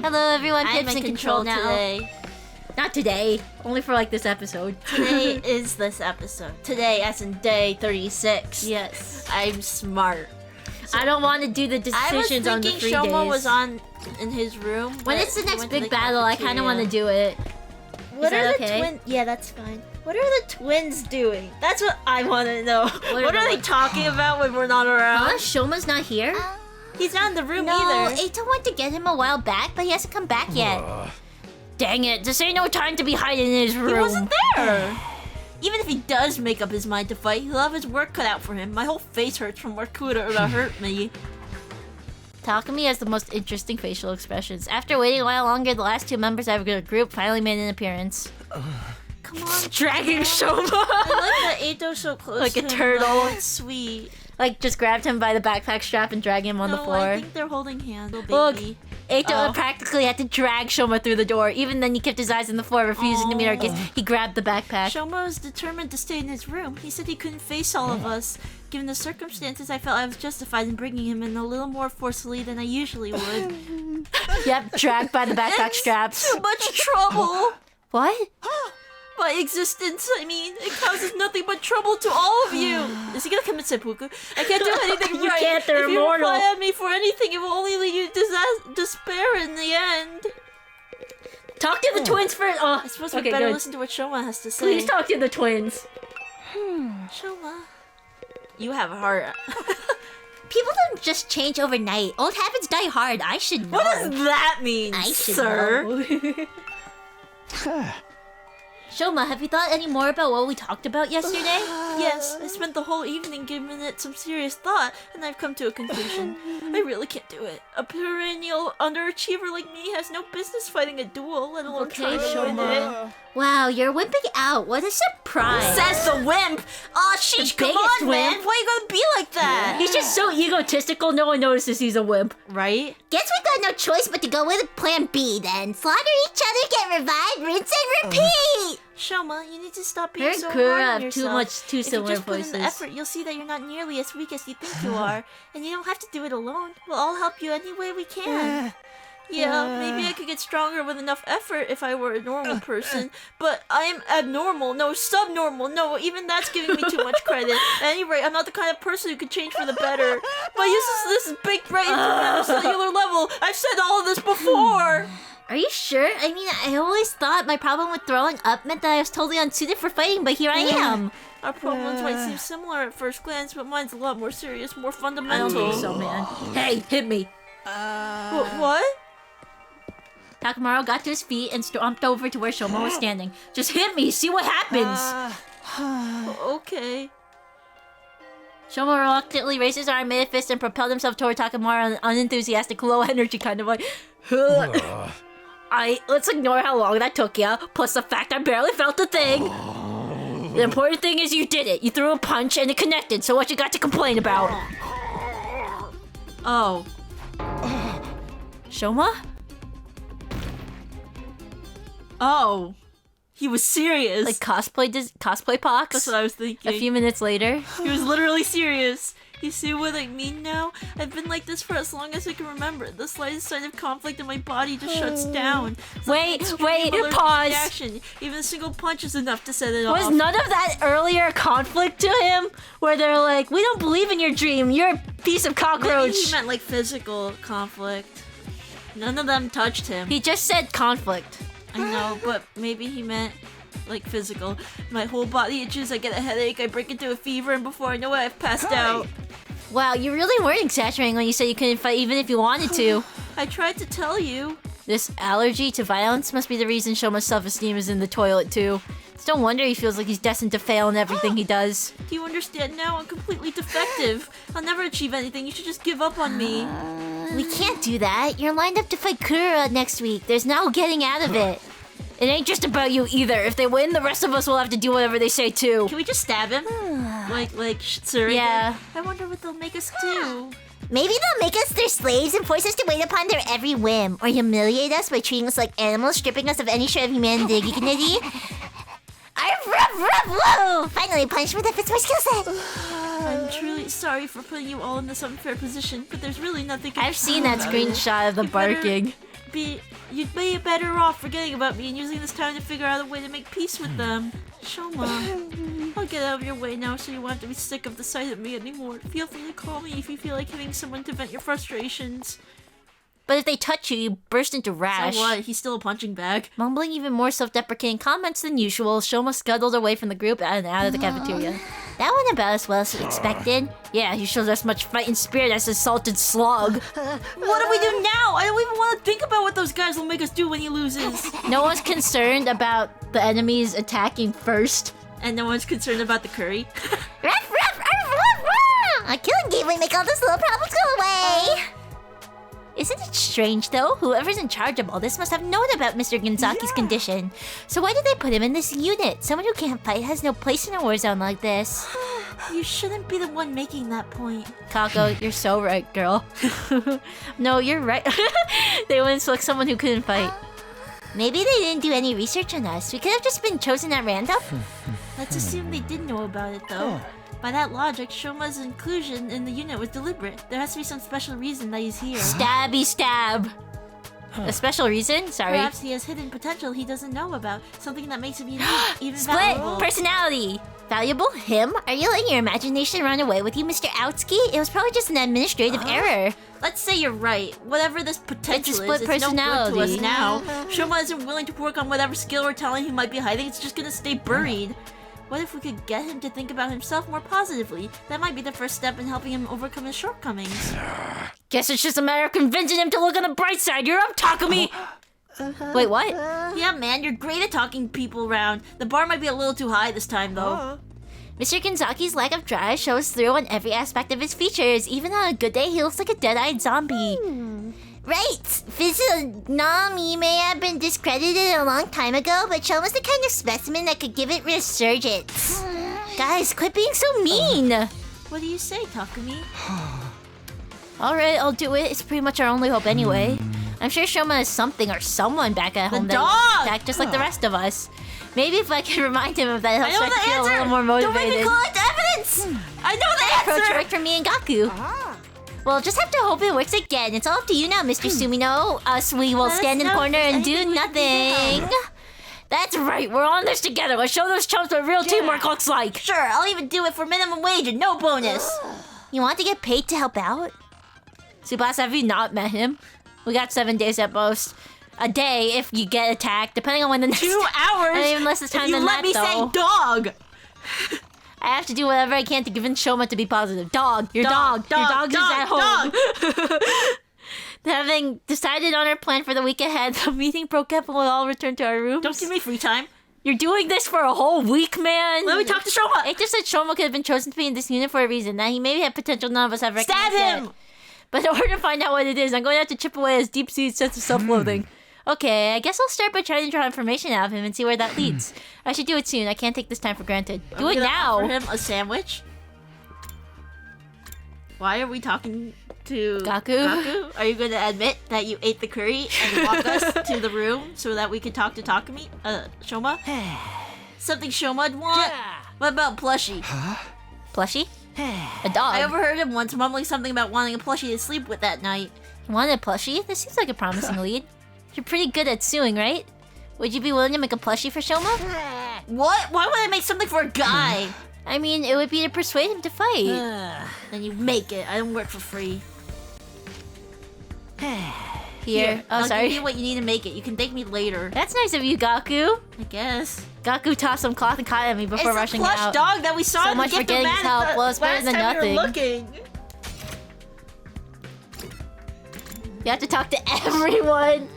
Hello everyone, I'm Pip's in control now. today. Not today, only for like this episode. Today is this episode. Today, as in day 36. Yes. I'm smart. I don't want to do the decisions on the 3 days. I was thinking Shouma was on in his room. When it's the next big battle, I kind of want to do it. What are the okay? twins? Yeah, that's fine. What are the twins doing? That's what I want to know. What are they talking about when we're not around? Shouma's not here? He's not in the room No, either. EITO went to get him a while back, but he hasn't come back yet. Dang it, this ain't no time to be hiding in his room. He wasn't there. Even if he does make up his mind to fight, he'll have his work cut out for him. My whole face hurts from where Kurara hurt me. Takumi has the most interesting facial expressions. After waiting a while longer, the last 2 members of our group finally made an appearance. Come on, Dragging Shouma! I like that EITO's so close like to a him, turtle. though. It's sweet. Like, just grabbed him by the backpack strap and dragged him on the floor. I think they're holding hands. Look, EITO practically had to drag Shouma through the door. Even then, he kept his eyes on the floor, refusing to meet our gaze. He grabbed the backpack. Shouma was determined to stay in his room. He said he couldn't face all of us. Given the circumstances, I felt I was justified in bringing him in a little more forcefully than I usually would. Yep, dragged by the backpack straps. Too much trouble! What? My existence, I mean, it causes nothing but trouble to all of you. Is he gonna commit seppuku? I can't do anything You right. can't, they're if you immortal. rely on me for anything, it will only lead you to despair in the end. Talk to the twins first. Oh, I suppose we better listen to what Shouma has to say. Please talk to the twins. Shouma, you have a heart. People don't just change overnight. Old habits die hard. I should know. What does that mean, I should sir? know. Shouma, have you thought any more about what we talked about yesterday? Yes, I spent the whole evening giving it some serious thought, and I've come to a conclusion. I really can't do it. A perennial underachiever like me has no business fighting a duel, let alone trying to win it. Wow, you're wimping out. What a surprise. Says the wimp! Aw, sheesh, come biggest on, man! wimp. Why you gonna be like that? He's just so egotistical, no one notices he's a wimp. Right? Guess we got no choice but to go with plan B then. Slaughter each other, get revived, rinse and repeat! Shouma, you need to stop being so hard Kurara on have yourself. too similar If you just voices. put in the effort, you'll see that you're not nearly as weak as you think you are. And you don't have to do it alone. We'll all help you any way we can. Yeah, maybe I could get stronger with enough effort if I were a normal person, but I am abnormal, no, subnormal, no, even that's giving me too much credit. At any rate, I'm not the kind of person who could change for the better. My use is baked right into my cellular level. I've said all of this before! Are you sure? I mean, I always thought my problem with throwing up meant that I was totally unsuited for fighting, but here I am. Our problems might seem similar at first glance, but mine's a lot more serious, more I fundamental. don't think so, man. Hey, hit me. What? Takamaru got to his feet and stomped over to where Shouma was standing. Just hit me, see what happens. Okay. Shouma reluctantly raised his arm, made a fist, and propelled himself toward Takamaru in an unenthusiastic, low energy kind of like. Let's ignore how long that took ya, plus the fact I barely felt a thing. The important thing is you did it. You threw a punch and it connected, so what you got to complain about? Oh. Shouma? Oh. He was serious. Like cosplay pox? That's what I was thinking. A few minutes later. He was literally serious. You see what I mean now? I've been like this for as long as I can remember. The slightest sign of conflict in my body just shuts down. Wait, pause. Reaction. Even a single punch is enough to set it off. Was none of that earlier conflict to him? Where they're like, we don't believe in your dream. You're a piece of cockroach. Maybe he meant like physical conflict. None of them touched him. He just said conflict. I know, but maybe he meant like physical. My whole body itches, I get a headache, I break into a fever, and before I know it, I've passed out. Wow, you really weren't exaggerating when you said you couldn't fight even if you wanted to. I tried to tell you. This allergy to violence must be the reason Shouma's self-esteem is in the toilet too. It's no wonder he feels like he's destined to fail in everything he does. Do you understand now? I'm completely defective. I'll never achieve anything. You should just give up on me. We can't do that. You're lined up to fight Kurara next week. There's no getting out of it. It ain't just about you either. If they win, the rest of us will have to do whatever they say too. Can we just stab him? like Tsuri? Yeah. I wonder what they'll make us do. Maybe they'll make us their slaves and force us to wait upon their every whim, or humiliate us by treating us like animals, stripping us of any shred of humanity and dignity. Whoa! Finally, punishment that fits my skill set. I'm truly sorry for putting you all in this unfair position, but there's really nothing. I've seen that screenshot of the barking. be better off forgetting about me and using this time to figure out a way to make peace with them. Shouma, I'll get out of your way now so you won't have to be sick of the sight of me anymore. Feel free to call me if you feel like hitting someone to vent your frustrations. But if they touch you, you burst into rash. So what? He's still a punching bag. Mumbling even more self-deprecating comments than usual, Shouma scuttled away from the group and out of the cafeteria. That went about as well as expected. Yeah, he shows as much fighting spirit as a salted slug. What do we do now? I don't even want to think about what those guys will make us do when he loses. No one's concerned about the enemies attacking first. And no one's concerned about the curry. A killing game would make all those little problems go away. Isn't it strange, though? Whoever's in charge of all this must have known about Mr. Genzaki's condition. So why did they put him in this unit? Someone who can't fight has no place in a war zone like this. You shouldn't be the one making that point. Kako, you're so right, girl. No, you're right. They wouldn't select someone who couldn't fight. Maybe they didn't do any research on us. We could have just been chosen at random. Let's assume they did know about it, though. By that logic, Shouma's inclusion in the unit was deliberate. There has to be some special reason that he's here. Stabby stab. A special reason? Sorry. Perhaps he has hidden potential he doesn't know about. Something that makes him unique, even Split valuable. personality. Valuable? Him? Are you letting your imagination run away with you, Mr. Outski? It was probably just an administrative error. Let's say you're right. Whatever this potential split is, it's no good to us personality. now. Shouma isn't willing to work on whatever skill or talent he might be hiding. It's just gonna stay buried. What if we could get him to think about himself more positively? That might be the first step in helping him overcome his shortcomings. Guess it's just a matter of convincing him to look on the bright side. You're up, Takumi! Wait, what? Yeah, man, you're great at talking people around. The bar might be a little too high this time, though. Mr. Genzaki's lack of drive shows through on every aspect of his features. Even on a good day, he looks like a dead-eyed zombie. Right! Physiognomy may have been discredited a long time ago, but Chouma's the kind of specimen that could give it resurgence. Guys, quit being so mean! What do you say, Takumi? Alright, I'll do it. It's pretty much our only hope anyway. I'm sure Shouma has something or someone back at home The dog! that just like the rest of us. Maybe if I can remind him of that, I he'll know start to the feel a answer! little more motivated. Don't make me collect evidence! I know the Approach answer! worked for me and Gaku. Well, just have to hope it works again. It's all up to you now, Mr. Sumino. Us, we will Let us stand in the know corner if and there's do anything we can do nothing. That's right, we're on this together. Let's show those chumps what real teamwork looks like. Sure, I'll even do it for minimum wage and no bonus. You want to get paid to help out? Tsubasa, have you not met him? We got 7 days at most. A day if you get attacked, depending on when the next... 2 hours? And even less this time if you than let that, me though. say dog! I have to do whatever I can to convince Shouma to be positive. Your dog is at home. Dog. Having decided on our plan for the week ahead, the meeting broke up and we'll all return to our rooms. Don't give me free time. You're doing this for a whole week, man. Let me talk to Shouma. It just said Shouma could have been chosen to be in this unit for a reason. That he maybe had potential none of us have recognized Stab him! yet. But in order to find out what it is, I'm going to have to chip away his deep-seated sense of self-loathing. Okay, I guess I'll start by trying to draw information out of him and see where that leads. I should do it soon. I can't take this time for granted. Do it now. Offer him a sandwich. Why are we talking to Gaku? Are you going to admit that you ate the curry and walk us to the room so that we can talk to Takumi? Shouma? Something Shouma'd want? What about plushie? Plushie? A dog. I overheard him once mumbling something about wanting a plushie to sleep with that night. You want a plushie? This seems like a promising lead. You're pretty good at suing, right? Would you be willing to make a plushie for Shouma? What? Why would I make something for a guy? I mean, it would be to persuade him to fight. Then you make it. I don't work for free. Here. Oh, I'll sorry. give you what you need to make it. You can thank me later. That's nice of you, Gaku. I guess. Gaku tossed some cloth and cotton at me before It's rushing a plush out. dog that we saw So in the much for gift of getting man help. the Well, it's better last than time we were nothing. looking. You have to talk to everyone.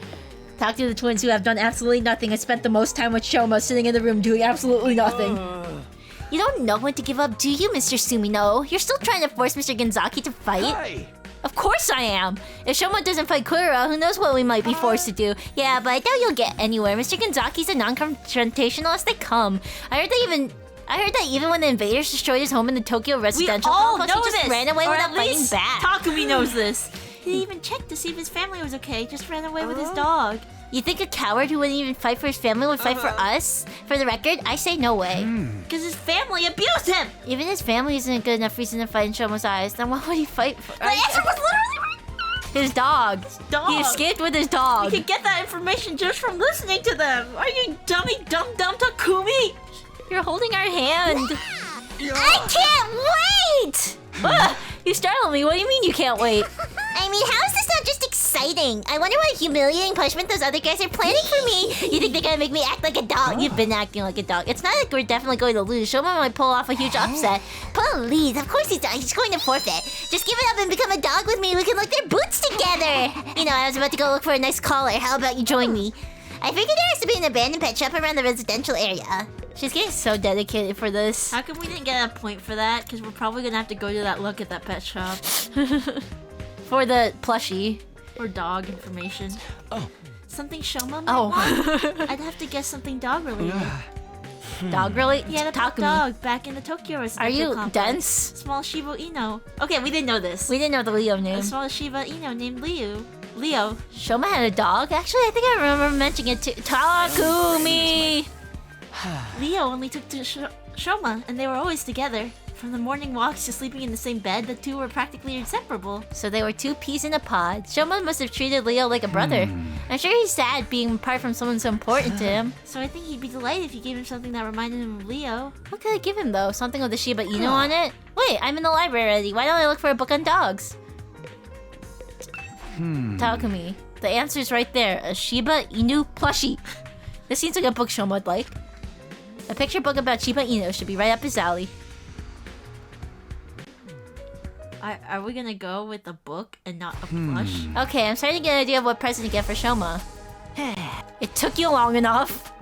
Talk to the twins who have done absolutely nothing and spent the most time with Shouma sitting in the room doing absolutely nothing. You don't know when to give up, do you, Mr. Sumino? You're still trying to force Mr. Genzaki to fight? Hi. Of course I am! If Shouma doesn't fight Kurara, who knows what we might be forced to do. Yeah, but I doubt you'll get anywhere. Mr. Genzaki's a non-confrontational as they come. I heard that even when the invaders destroyed his home in the Tokyo We residential all complex, know he just this. ran away Or without at fighting least back. Takumi knows this. He didn't even check to see if his family was okay. Just ran away with his dog. You think a coward who wouldn't even fight for his family would fight for us? For the record, I say no way. Because his family abused him. Even his family isn't a good enough reason to fight in Shoma's eyes, then why would he fight for The answer was literally right. His dog. Dog. He escaped with his dog. You can get that information just from listening to them. Are you dumb Takumi? You're holding our hand. I can't wait! You startled me. What do you mean you can't wait? I mean, how is this not just exciting? I wonder what humiliating punishment those other guys are planning for me. You think they're gonna make me act like a dog? You've been acting like a dog. It's not like we're definitely going to lose. Shoma might pull off a huge upset. Please, of course he's not. He's going to forfeit. Just give it up and become a dog with me. We can lick their boots together. You know, I was about to go look for a nice collar. How about you join me? I figured there has to be an abandoned pet shop around the residential area. She's getting so dedicated for this. How come we didn't get a point for that? Because we're probably gonna have to go to that look at that pet shop. For the plushie. Or dog information. Oh. Something Shoma might want? I'd have to guess something dog related. Dog really? Yeah, the Talk dog back in the Tokyo Residential Are you complex. dense? Small Shiba Inu. Okay, we didn't know this. We didn't know the Leo name. A small Shiba Inu named Leo. Shoma had a dog? Actually, I think I remember mentioning it too. Takumi! Leo only took to Shoma, and they were always together. From the morning walks to sleeping in the same bed, the two were practically inseparable. So they were two peas in a pod. Shoma must have treated Leo like a brother. I'm sure he's sad being apart from someone so important to him. So I think he'd be delighted if you gave him something that reminded him of Leo. What could I give him though? Something with the Shiba Inu on it? Wait, I'm in the library already. Why don't I look for a book on dogs? Takumi. The answer's right there. A Shiba Inu plushie. This seems like a book Shoma would like. A picture book about Shiba Inu should be right up his alley. Are we gonna go with a book and not a plush? Okay, I'm starting to get an idea of what present to get for Shoma. It took you long enough.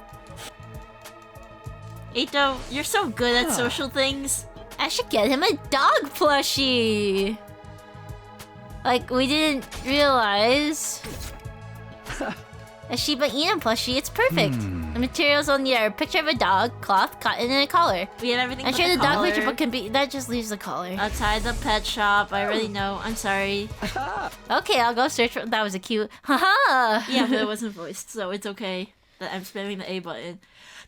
EITO, you're so good at social things. I should get him a dog plushie. Like, we didn't realize. A Shiba Inu plushie, it's perfect. The materials only are a picture of a dog, cloth, cotton, and a collar. We have everything I'm but sure the dog collar. picture book can be. That just leaves the collar. Outside the pet shop, I already know. I'm sorry. Okay, I'll go search for. That was a cute. Haha. Yeah, but it wasn't voiced, so it's okay that I'm spamming the A button.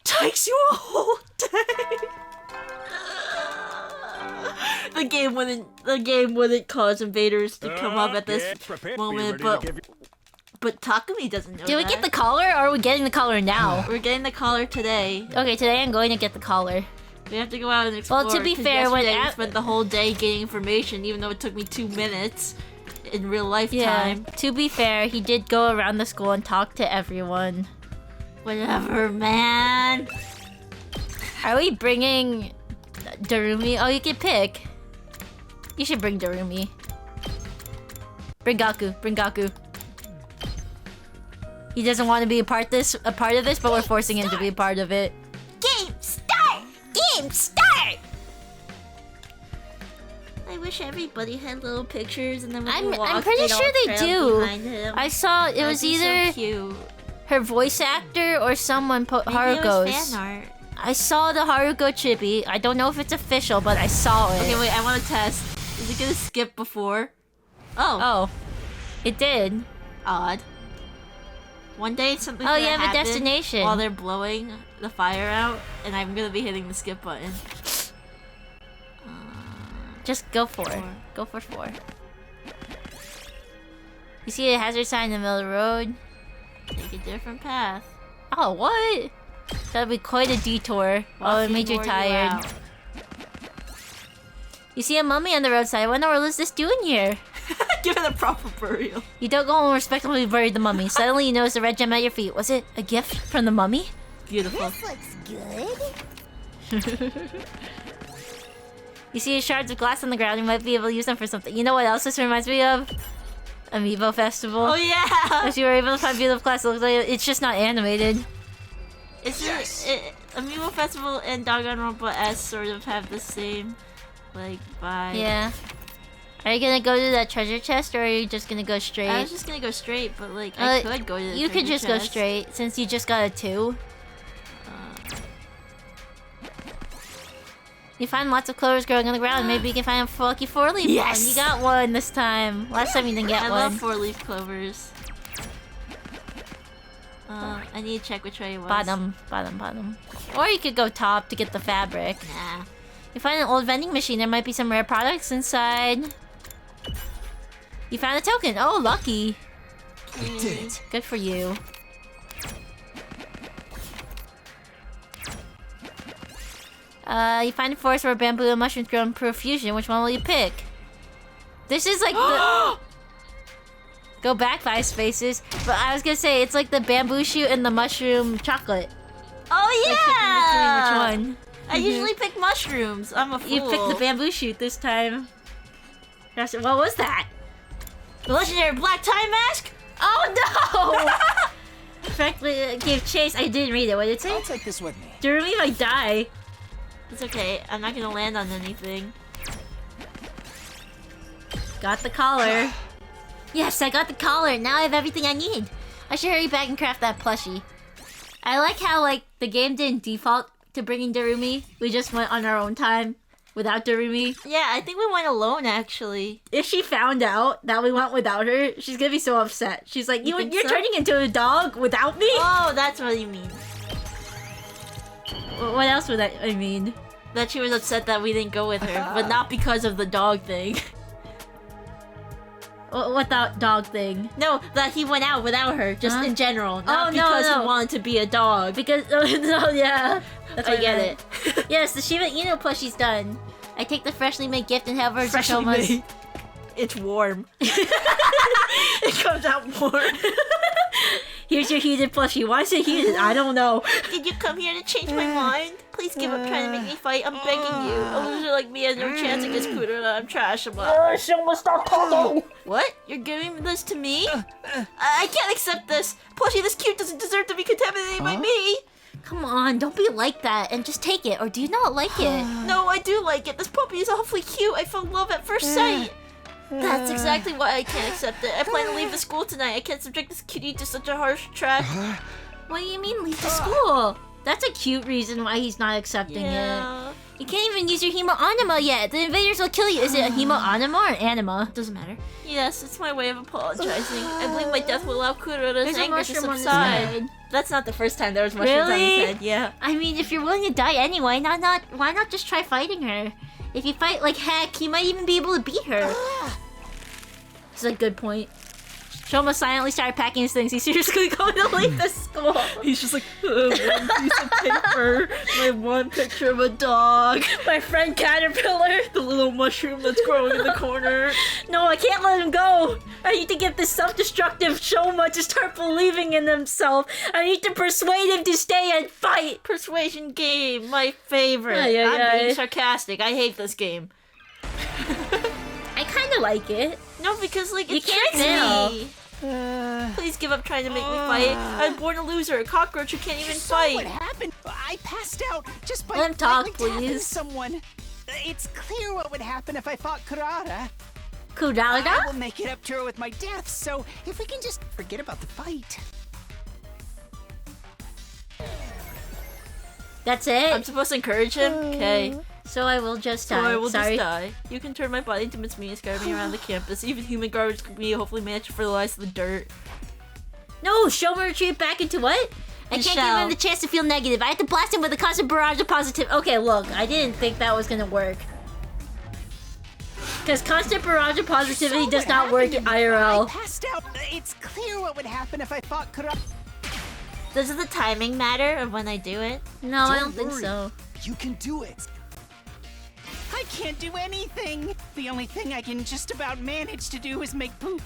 Takes you a whole day. The game wouldn't cause invaders to come up at this moment, but Takumi doesn't know. Did we that. get the collar, or are we getting the collar now? We're getting the collar today. Okay, today I'm going to get the collar. We have to go out and explore. Well, to be 'cause fair, when yesterday we spent the whole day getting information, even though it took me 2 minutes in real life time. To be fair, he did go around the school and talk to everyone. Whatever, man. Are we bringing Darumi? Oh, you can pick. You should bring Darumi. Bring Gaku. Bring Gaku. He doesn't want to be a part of this, but we're forcing him to be a part of it. Game start! Game start! I wish everybody had little pictures, and then when I'm we walk, pretty they'd all sure they trail do. behind him. I saw it That'd was be either so cute. her voice actor or someone put Maybe it was Haruko's. fan art. I saw the Haruko chibi. I don't know if it's official, but I saw it. Okay, wait. I want to test. Is it gonna skip before? Oh, Oh, it did. odd. One day something's Oh, gonna you have a happen destination. while they're blowing the fire out, and I'm gonna be hitting the skip button. Just go for it. 4. Go for 4. You see a hazard sign in the middle of the road? Take a different path. Oh, what? That'll be quite a detour. Oh, it Walking made you wore tired. out. You see a mummy on the roadside. I wonder what is this doing here? Give it a proper burial. You don't go and respectfully bury the mummy. Suddenly you notice a red gem at your feet. Was it a gift from the mummy? Beautiful. This looks good. You see shards of glass on the ground. You might be able to use them for something. You know what else this reminds me of? Amiibo Festival. Oh yeah. If you were able to find beautiful glass, it looks like it's just not animated. Amiibo Festival and Danganronpa S sort of have the same, like, vibe. Yeah. Are you gonna go to that treasure chest, or are you just gonna go straight? I was just gonna go straight, but like I could go to the You could treasure just go chest. straight, since you just got a 2. You find lots of clovers growing on the ground. Maybe you can find a lucky 4-leaf Yes! one. You got one this time. Last time you didn't get I one. love 4-leaf clovers. I need to check which way it was. Bottom. Or you could go top to get the fabric. Nah. You find an old vending machine. There might be some rare products inside. You found a token. Oh, lucky. You did it. Good for you. You find a forest where bamboo and mushrooms grow in profusion. Which one will you pick? This is like the... Go back 5 spaces. But I was gonna say, it's like the bamboo shoot and the mushroom chocolate. Oh Like yeah! picking between which one. I usually pick mushrooms. I'm a fool. You picked the bamboo shoot this time. What was that? The legendary black tie mask? Oh no! Perfectly gave chase. I didn't read it. What did it say? I'll take this with me. Durumi might die. It's okay. I'm not gonna land on anything. Got the collar. Yes, I got the collar. Now I have everything I need. I should hurry back and craft that plushie. I like how like the game didn't default to bringing Durumi. We just went on our own time without Durumi. Yeah, I think we went alone actually. If she found out that we went without her, she's gonna be so upset. She's like, You think you're so? turning into a dog without me? Oh, that's what you mean. What else would I mean? That she was upset that we didn't go with her, but not because of the dog thing. What that dog thing? No, that he went out without her, just Huh? in general, not Oh, no, because no. he wanted to be a dog. Because no, yeah, that's I what get meant. it. Yes, the Shiba Inu plushie's done. I take the freshly made gift and have her Freshly Shouma's. made. It's warm. It comes out warm. Here's your heated plushie. Why is it heated? I don't know. Did you come here to change my mind? Please give up trying to make me fight. I'm begging you. A loser like me has no chance against Kurara. I'm trash. Shuma, stop talking. What? You're giving this to me? I can't accept this. Plushie this cute doesn't deserve to be contaminated by me. Come on, don't be like that and just take it. Or do you not like it? No, I do like it. This puppy is awfully cute. I fell in love at first sight. That's exactly why I can't accept it. I plan to leave the school tonight. I can't subject this cutie to such a harsh track. What do you mean leave the school? That's a cute reason why he's not accepting Yeah. it. You can't even use your Hemo Anima yet. The invaders will kill you. Is it a Hemo Anima or Anima? Doesn't matter. Yes, it's my way of apologizing. I believe my death will allow Kurara's There's a anger to mushroom on his subside. head. That's not the first time there was mushrooms on Really? his head. Yeah. I mean, if you're willing to die anyway, why not just try fighting her? If you fight like heck, you might even be able to beat her. That's a good point. Shoma silently started packing his things. He's seriously going to leave the school. He's just like, one piece of paper, my one picture of a dog, My friend Caterpillar. the little mushroom that's growing in the corner. No, I can't let him go. I need to get this self-destructive Shoma to start believing in himself. I need to persuade him to stay and fight. Persuasion game, my favorite. Ay, ay, I'm ay. being sarcastic. I hate this game. I kind of like it. No, because like You it can't tricks now. me. Please give up trying to make me fight. I'm born a loser, a cockroach who can't even So what fight. happened? I passed out just by Let him talk, lightly tapping please. someone. It's clear what would happen if I fought Kurara. I Kurara? will make it up to her with my death, so if we can just forget about the fight. That's it? I'm supposed to encourage him? Okay. So I will just So die. I will Sorry. just die. You can turn my body into mincemeat and scatter me around the campus. Even human garbage could be hopefully managed to fertilize the dirt. No, Shoma retreat back into what? I The can't give shell. him the chance to feel negative. I have to blast him with a constant barrage of positive. Okay, look, I didn't think that was gonna work. Because constant barrage of positivity So does what not work in happened? I IRL. passed out. It's clear what would happen if I fought Kurara. Does the timing matter of when I do it? No, I don't Don't think worry. so. You can do it. I can't do anything. The only thing I can just about manage to do is make poop.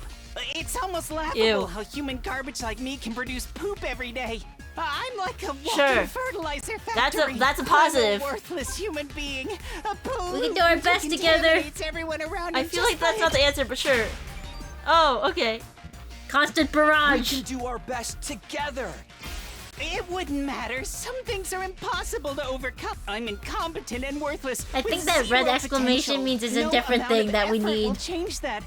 It's almost laughable Ew. how human garbage like me can produce poop every day. I'm like a walking Sure. fertilizer That's a- factory. that's a positive. I'm a worthless human being. A pollutant We can do our who best together. contaminates everyone around I him feel just like that's by not the answer, but sure. Oh, okay. Constant We barrage. can do our best together. It wouldn't matter. Some things are impossible to overcome. I'm incompetent and worthless. I with think that red zero exclamation potential. means it's a No different amount thing of that we effort need. will change that,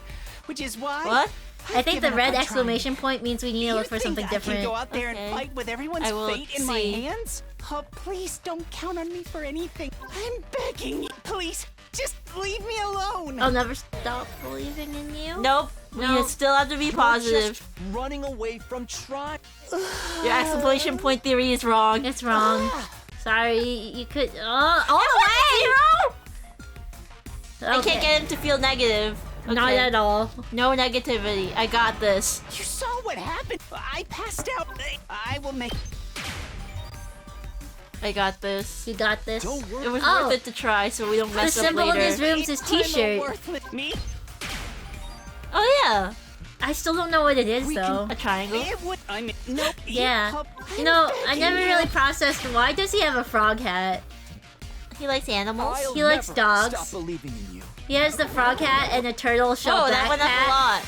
which is why. What? I think the given up red on trying. exclamation point means we need to You look for think something I can different. go out there Okay. and fight with everyone's I will fate in my see. hands? Oh, please don't count on me for anything. I'm begging you, please. Just leave me alone. I'll never stop believing in you. Nope. No. We still have to be You're positive. just running away from trying. Your exclamation point theory is wrong. It's wrong. Sorry, you could. All the way! I can't get him to feel negative. Not Okay. at all. No negativity. I got this. You saw what happened. I passed out. I will make. I got this. You got this. Don't worry. It was Oh. worth it to try, so we don't The mess up symbol in later. his room is his I'm a t-shirt. worthless me. Oh yeah, I still don't know what it is, though. a triangle. It would. I'm. Nope. Yeah. You know, I never really processed why does he have a frog hat? He likes animals. I'll He likes never dogs. Stop believing in you. He has the frog hat and a turtle shell Oh, that went up a backpack. lot.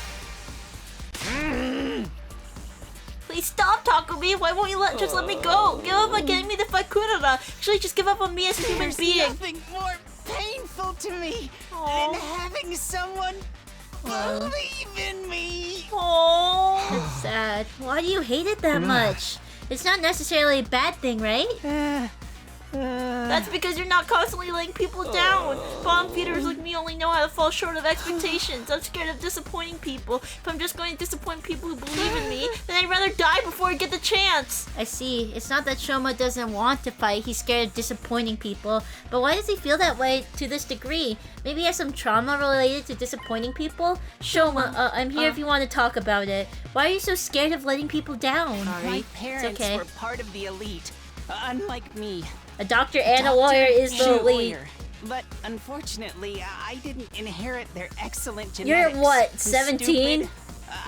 Please stop, Takumi. Why won't you just let me go? Give up on getting me to fight Kurara. Actually, just give up on me as a human There's being. nothing more painful to me Aw. than having someone believe in me. Oh. That's sad. Why do you hate it that much? It's not necessarily a bad thing, right? That's because you're not constantly letting people down. Bomb feeders like me only know how to fall short of expectations. I'm scared of disappointing people. If I'm just going to disappoint people who believe in me, then I'd rather die before I get the chance. I see. It's not that Shouma doesn't want to fight, he's scared of disappointing people. But why does he feel that way to this degree? Maybe he has some trauma related to disappointing people? Shouma, I'm here if you want to talk about it. Why are you so scared of letting people down? My parents okay. were part of the elite, unlike me. A doctor and a Doctor lawyer is and the a elite. lawyer. But unfortunately, I didn't inherit their excellent You're genetics. what, I'm 17? stupid,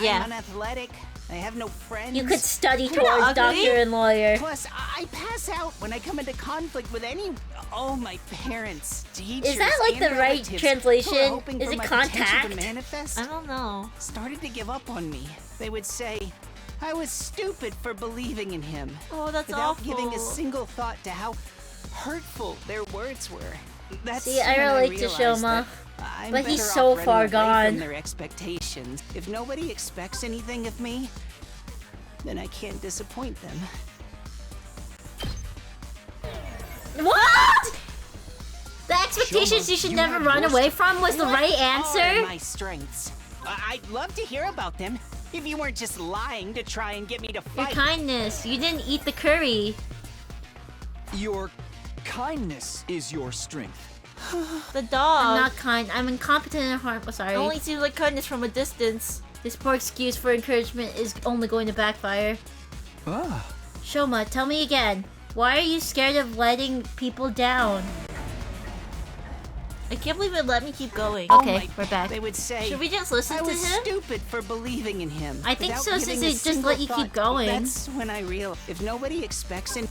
Yeah. I'm unathletic. I have no friends. You could study You're not towards ugly. doctor and lawyer. Plus, I pass out when I come into conflict with any. Oh, my parents, teachers, that like and the right relatives who are translation? hoping Is for it my potential contact? To manifest I don't know. started to give up on me. They would say I was stupid for believing in him, Oh, that's without awful. giving a single thought to how hurtful their words were. That's See, I when relate to realized Shouma, that I'm but he's better so off running far away gone. From their expectations. If nobody expects anything of me, then I can't disappoint them. What? The expectations Shouma, you should you never have run your away from was the What right are answer? my strengths? I'd love to hear about them. If you weren't just lying to try and get me to Your fight. kindness. You didn't eat the curry. Your kindness is your strength. The dog. I'm not kind. I'm incompetent and harmful. Sorry. Only seems like kindness from a distance. This poor excuse for encouragement is only going to backfire. Ah. Shouma, tell me again. Why are you scared of letting people down? I can't believe it let me keep going. Okay, my- we're back. They would say Should we just listen I to was him? stupid for believing in him. I think without so, since giving they a just single let you keep thought. going. That's when I realized if nobody expects an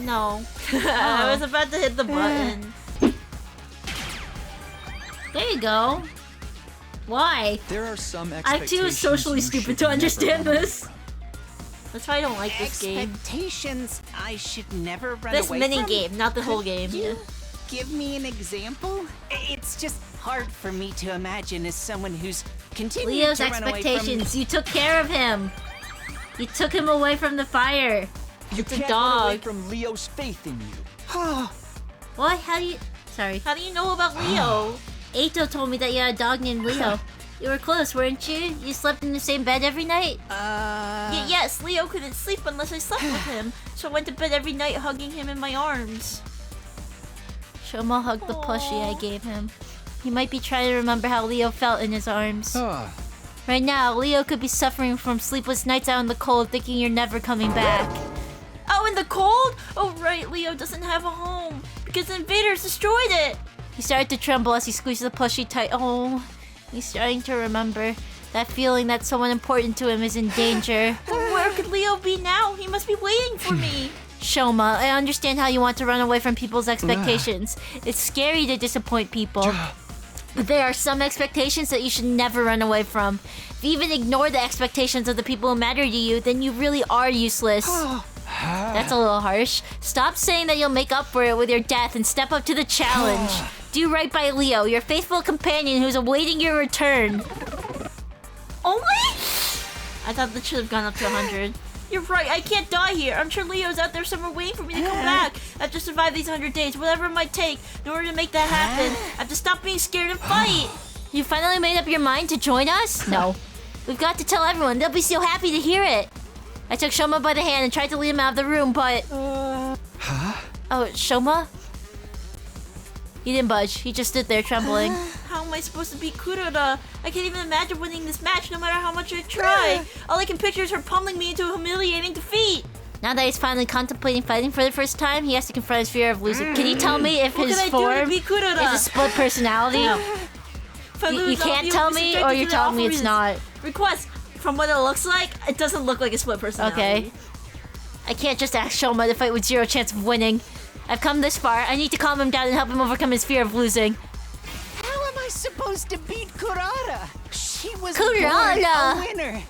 No. I was about to hit the button. There you go. Why? There are some I'm expectations too socially you stupid should to never understand run away this. That's why I don't like this game. expectations I should never run This away mini from. game, not the whole game. You give me an example? It's just hard for me to imagine as someone who's continuing Leo's to run away from expectations. You took care of him. You took him away from the fire. You It's a can't run away dog. from Leo's faith in you. What? How do you... Sorry. How do you know about Leo? Eito told me that you had a dog named Leo. You were close, weren't you? You slept in the same bed every night? Yes, Leo couldn't sleep unless I slept with him, so I went to bed every night hugging him in my arms. Shouma hugged the plushie I gave him. He might be trying to remember how Leo felt in his arms. Ah. Right now, Leo could be suffering from sleepless nights out in the cold, thinking you're never coming back. Oh, in the cold? Oh, right, Leo doesn't have a home because the invaders destroyed it. He started to tremble as he squeezed the plushie tight. Oh, he's starting to remember that feeling that someone important to him is in danger. Where could Leo be now? He must be waiting for me. Shouma, I understand how you want to run away from people's expectations. It's scary to disappoint people. But there are some expectations that you should never run away from. If you even ignore the expectations of the people who matter to you, then you really are useless. That's a little harsh. Stop saying that you'll make up for it with your death and step up to the challenge. Do right by Leo, your faithful companion who's awaiting your return. Only? I thought that should have gone up to 100. You're right, I can't die here. I'm sure Leo's out there somewhere waiting for me to come back. I have to survive these 100 days, whatever it might take. In order to make that happen, I have to stop being scared and fight. You finally made up your mind to join us? No. We've got to tell everyone. They'll be so happy to hear it. I took Shouma by the hand and tried to lead him out of the room, but... Oh, Shouma? He didn't budge. He just stood there trembling. How am I supposed to beat Kurara? I can't even imagine winning this match no matter how much I try. All I can picture is her pummeling me into a humiliating defeat. Now that he's finally contemplating fighting for the first time, he has to confront his fear of losing. Can you tell me if his form is a split personality? You can't tell me, or you're telling me it's not. Request. From what it looks like, it doesn't look like a split personality. Okay. I can't just ask Shouma to fight with 0 chance of winning. I've come this far. I need to calm him down and help him overcome his fear of losing. How am I supposed to beat Kurara? She was Kurara! born a winner.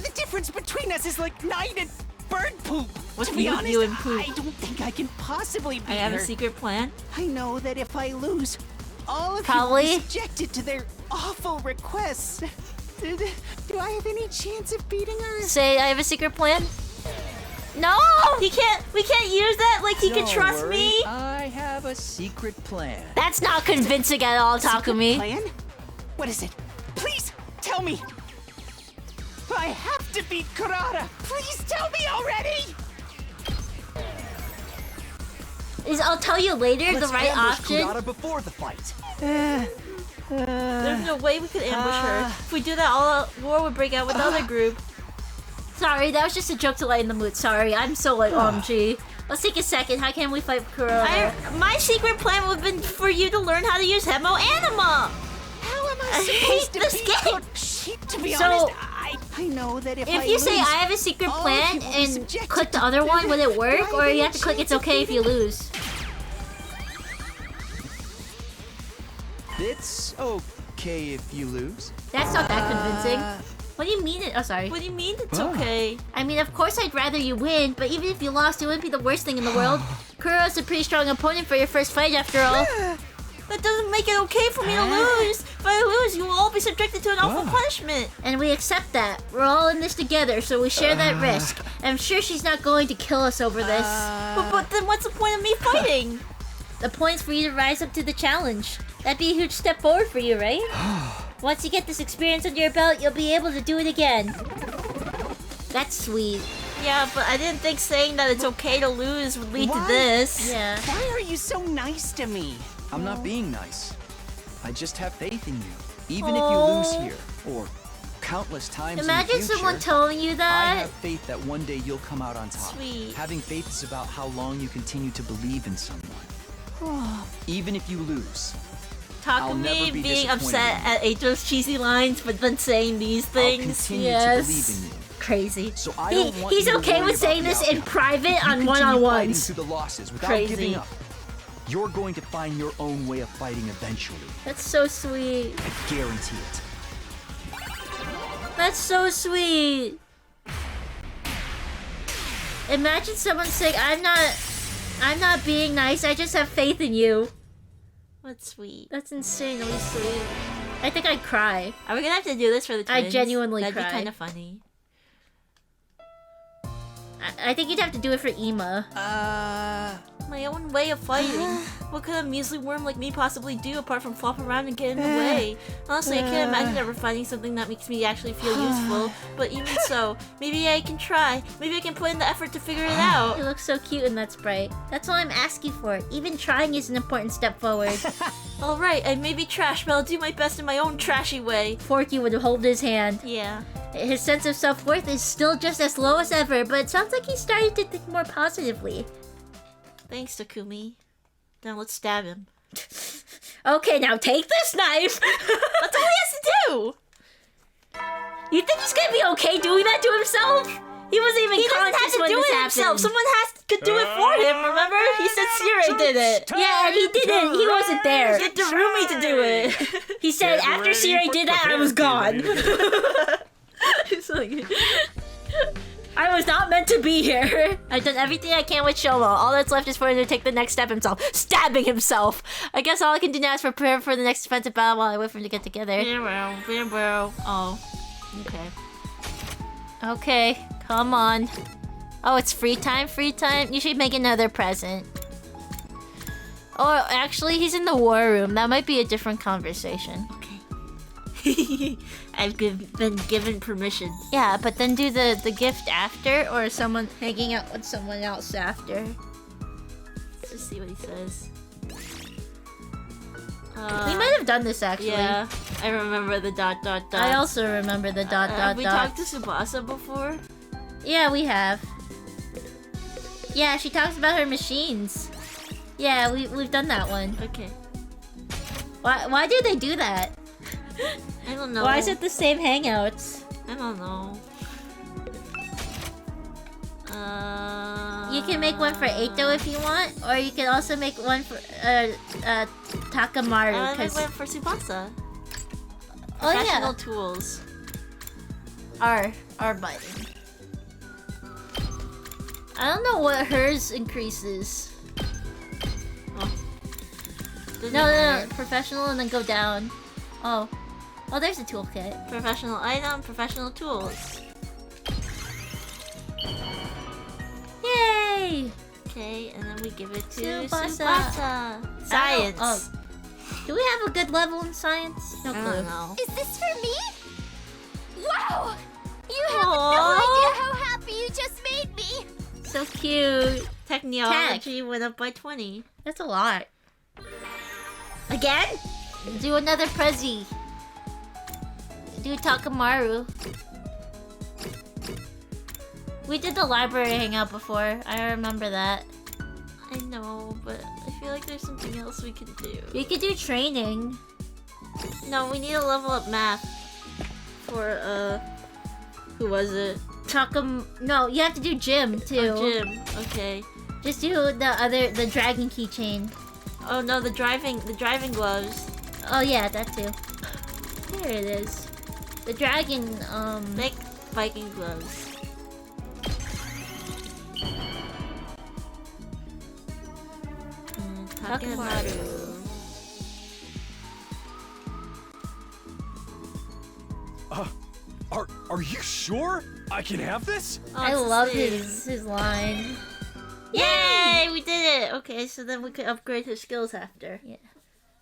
The difference between us is like night and bird poop. What's to be honest, you and poop? I don't think I can possibly beat her. I have a secret plan. I know that if I lose, all of you will be subjected to their awful requests. Do I have any chance of beating her? Say, I have a secret plan? No! We can't use that like he can trust me. I have a secret plan. That's not convincing at all, Takumi. Plan? What is it? Please tell me. I have to beat Kurara. Please tell me already. I'll tell you later the right option. Kurara before the fight. There's no way we could ambush her. If we do that, all war would break out with the other group. Sorry, that was just a joke to lighten the mood. Sorry, I'm so like, OMG. Let's take a second. How can we fight Kurara? My secret plan would have been for you to learn how to use Hemo Anima. How am I supposed to this game? To be honest, I know that if you say I have a secret plan and click the other one, would it work? Or you have to click it's okay if you lose? It's okay if you lose. That's not that convincing. What do you mean it? Oh, sorry. What do you mean it's okay? I mean, of course I'd rather you win, but even if you lost, it wouldn't be the worst thing in the world. Kurara's a pretty strong opponent for your first fight, after all. That doesn't make it okay for me to lose. If I lose, you will all be subjected to an awful punishment. And we accept that. We're all in this together, so we share that risk. I'm sure she's not going to kill us over this. But then what's the point of me fighting? The point's for you to rise up to the challenge. That'd be a huge step forward for you, right? Once you get this experience under your belt, you'll be able to do it again. That's sweet. Yeah, but I didn't think saying that it's okay to lose would lead to this. Yeah. Why are you so nice to me? I'm not being nice. I just have faith in you. Even if you lose here, or countless times Imagine in the future, someone telling you I that. have faith that one day you'll come out on top. Sweet. Having faith is about how long you continue to believe in someone. Even if you lose, I'll never Takumi be being disappointed upset at Eito's cheesy lines, but then saying these I'll things. continue to believe in you. Crazy. So I don't want He's you to okay worry with about saying the this in outcome. private If you on continue one-on-ones. fighting through the losses without Crazy. giving up, you're going to find your own way of fighting eventually. That's so sweet. I guarantee it. That's so sweet. Imagine someone saying, I'm not being nice, I just have faith in you. What's sweet? That's insanely sweet. I think I'd cry. Are we gonna have to do this for the twins? I genuinely That'd cry. be kind of funny. I think you'd have to do it for Ema. My own way of fighting. What could a measly worm like me possibly do apart from flop around and get in the way? Honestly, I can't imagine ever finding something that makes me actually feel useful. But even so, maybe I can try. Maybe I can put in the effort to figure it out. You look so cute in that sprite. That's all I'm asking for. Even trying is an important step forward. Alright, I may be trash, but I'll do my best in my own trashy way. Forky would hold his hand. Yeah. His sense of self-worth is still just as low as ever, but it sounds like he's starting to think more positively. Thanks, Takumi. Now let's stab him. Okay, now take this knife! That's all he has to do! You think he's gonna be okay doing that to himself? He wasn't even He doesn't have conscious to when do this it happened. himself. Someone could do it for him, remember? He said Siri did it. Yeah, and he didn't. He wasn't there. Get Darumi to do it. He said after Siri did that, I was gone. It's like... I was not meant to be here. I've done everything I can with Shouma. All that's left is for him to take the next step himself. Stabbing himself. I guess all I can do now is prepare for the next defensive battle while I wait for him to get together. Bro. Oh. Okay. Okay, come on. Oh, it's free time? Free time? You should make another present. Oh, actually, he's in the war room. That might be a different conversation. I've been given permission. Yeah, but then do the gift after, or someone hanging out with someone else after. Let's just see what he says. We might have done this actually. Yeah, I remember the dot dot dot. I also remember the dot Have dot we dot. talked to Tsubasa before? Yeah, we have. Yeah, she talks about her machines. Yeah, we've done that one. Okay. Why do they do that? I don't know. Why is it the same hangouts? I don't know. You can make one for EITO if you want, or you can also make one for Takamaru. I make one for Tsubasa. Oh Professional yeah, tools. R button. I don't know what hers increases. No, professional and then go down. Oh, there's a toolkit. Professional item, professional tools. Yay! Okay, and then we give it to Tsubasa. Tsubasa. Science. Oh, do we have a good level in science? No I clue. don't know. Is this for me? Wow! You have Aww. no idea how happy you just made me! So cute. Technology went up by 20. That's a lot. Again? Do another Prezi. Do Takamaru. We did the library hangout before. I remember that. I know, but I feel like there's something else we could do. We could do training. No, we need to level up math. For, who was it? No, you have to do gym too. Oh, Jim. Okay. Just do the dragon keychain. Oh no, the driving gloves. Oh yeah, that too. There it is. The dragon, Make biking gloves. Takamaru. Are you sure I can have this? Oh, I it's love the same. his line. Yay! We did it! Okay, so then we could upgrade his skills after. Yeah.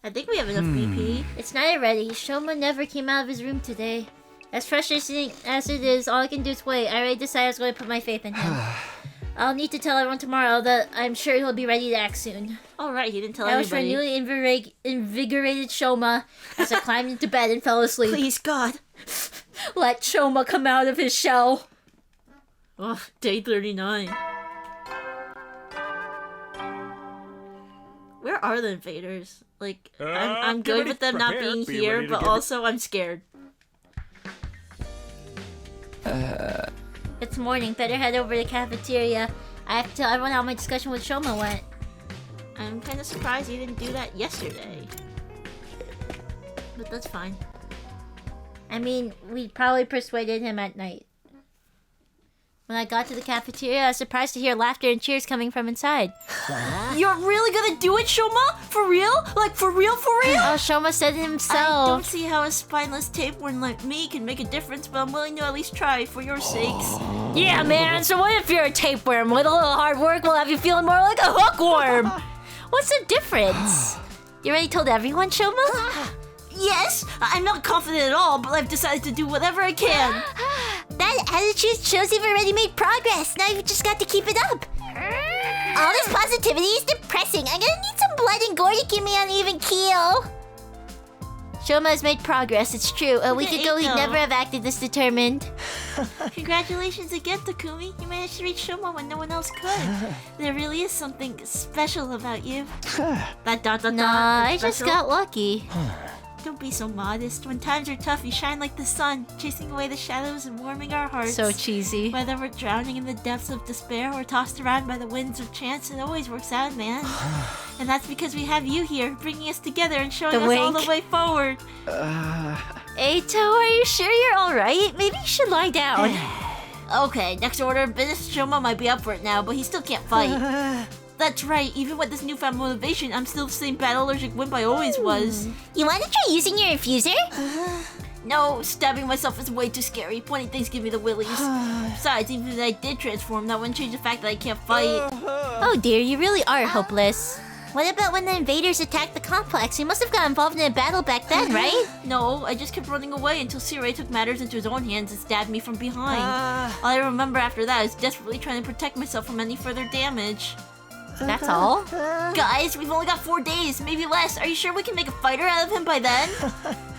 I think we have enough BP. It's not ready. Shouma never came out of his room today. As frustrating as it is, all I can do is wait. I already decided I was going to put my faith in him. I'll need to tell everyone tomorrow that I'm sure he'll be ready to act soon. Alright, he didn't tell That was for anybody. newly invigorated Shouma as I climbed into bed and fell asleep. Please, God. Let Shouma come out of his shell. Oh, day 39. Where are the invaders? Like, I'm get good ready, with them not prepare, being be here, ready to but get also I'm scared. It's morning. Better head over to the cafeteria. I have to tell everyone how my discussion with Shouma went. I'm kind of surprised you didn't do that yesterday. But that's fine. I mean, we probably persuaded him at night. When I got to the cafeteria, I was surprised to hear laughter and cheers coming from inside. You're really gonna do it, Shouma? For real? Like, for real, for real? Oh, Shouma said it I himself. don't see how a spineless tapeworm like me can make a difference, but I'm willing to at least try for your sakes. Yeah, man. So what if you're a tapeworm? With a little hard work, we'll have you feeling more like a hookworm. What's the difference? You already told everyone, Shouma? Yes, I'm not confident at all, but I've decided to do whatever I can. That attitude shows you've already made progress. Now you've just got to keep it up. All this positivity is depressing. I'm gonna need some blood and gore to keep me on an even keel. Shouma has made progress, it's true. A week ago, he'd EITO. never have acted this determined. Congratulations again, Takumi. You managed to reach Shouma when no one else could. There really is something special about you. That dot dot Nah, dot. I is just special. got lucky. Don't be so modest. When times are tough, you shine like the sun, chasing away the shadows and warming our hearts. So cheesy. Whether we're drowning in the depths of despair or tossed around by the winds of chance, it always works out, man. And that's because we have you here, bringing us together and showing The us all wink. the way forward. EITO, are you sure you're alright? Maybe you should lie down. Okay, next order of business, Shouma might be up for it now, but he still can't fight. That's right, even with this newfound motivation, I'm still the same battle allergic wimp I always was. You want to try using your infuser? No, stabbing myself is way too scary. Pointing things give me the willies. Besides, even if I did transform, that wouldn't change the fact that I can't fight. Oh dear, you really are hopeless. What about when the invaders attacked the complex? You must have got involved in a battle back then, right? No, I just kept running away until Sirei took matters into his own hands and stabbed me from behind. All I remember after that is desperately trying to protect myself from any further damage. That's all? Guys, we've only got 4 days, maybe less. Are you sure we can make a fighter out of him by then?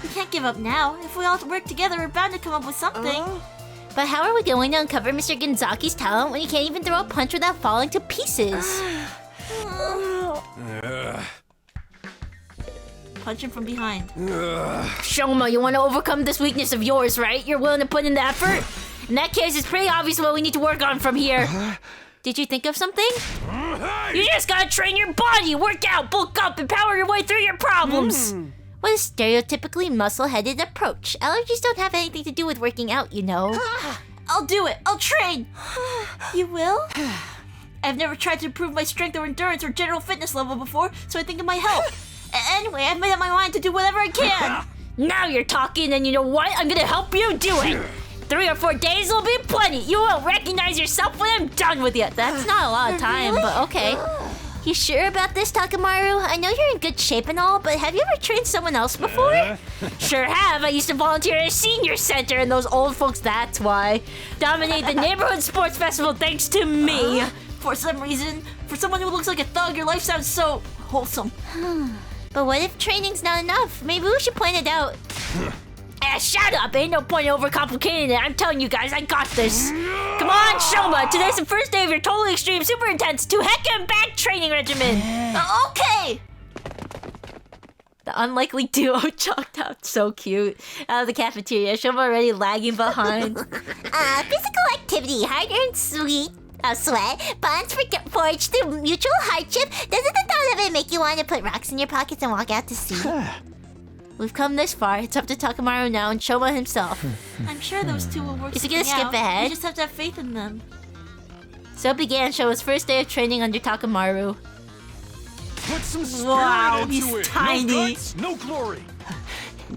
We can't give up now. If we all work together, we're bound to come up with something. But how are we going to uncover Mr. Genzaki's talent when he can't even throw a punch without falling to pieces? Punch him from behind. Shouma, you want to overcome this weakness of yours, right? You're willing to put in the effort? In that case, it's pretty obvious what we need to work on from here. Did you think of something? You just gotta train your body, work out, bulk up, and power your way through your problems. What a stereotypically muscle-headed approach. Allergies don't have anything to do with working out, you know. I'll do it. I'll train. You will? I've never tried to improve my strength or endurance or general fitness level before, so I think it might help. Anyway, I've made up my mind to do whatever I can. Now you're talking, and you know what? I'm gonna help you do it. 3 or 4 days will be plenty. You won't recognize yourself when I'm done with you. That's not a lot of time, but okay. You sure about this, Takamaru? I know you're in good shape and all, but have you ever trained someone else before? Sure have. I used to volunteer at a senior center, and those old folks, that's why, dominate the neighborhood sports festival thanks to me. For some reason, for someone who looks like a thug, your life sounds so wholesome. But what if training's not enough? Maybe we should point it out. Shut up! Ain't no point in overcomplicating it. I'm telling you guys, I got this. Come on, Shouma! Today's the first day of your totally extreme, super intense, to heck and back training regimen. Okay! The unlikely duo chalked out so cute. Out of the cafeteria, Shouma already lagging behind. Physical activity, hard-earned sweat, bonds forged through mutual hardship. Doesn't the thought of it make you want to put rocks in your pockets and walk out to sea? We've come this far. It's up to Takamaru now and Shouma himself. I'm sure those two will work. Is he gonna skip out. ahead? We just have to have faith in them. So began Shouma's first day of training under Takamaru. Put some spirit Wow, into he's it. tiny. No guts, no glory.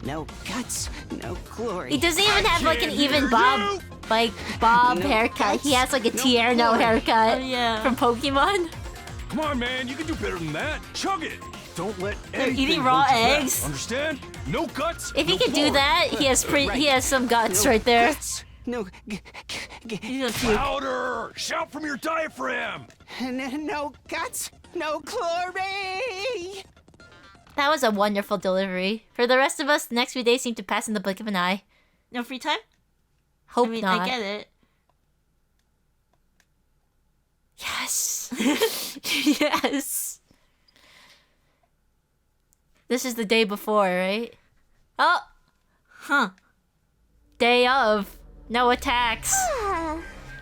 No guts, no glory. He doesn't even have like an even bob haircut. He has like a Tierno haircut Yeah. from Pokemon. Come on, man, you can do better than that. Chug it. Don't let anything eating raw hold you back, eggs. Understand? No guts. If he no could do glory. that, he has some guts right there. Guts, no, He's gonna puke. Louder! Shout from your diaphragm. no guts, no glory. That was a wonderful delivery. For the rest of us, the next few days seem to pass in the blink of an eye. No free time? Hope I mean, not. I get it. Yes. Yes. This is the day before, right? Oh! Huh. Day of. No attacks.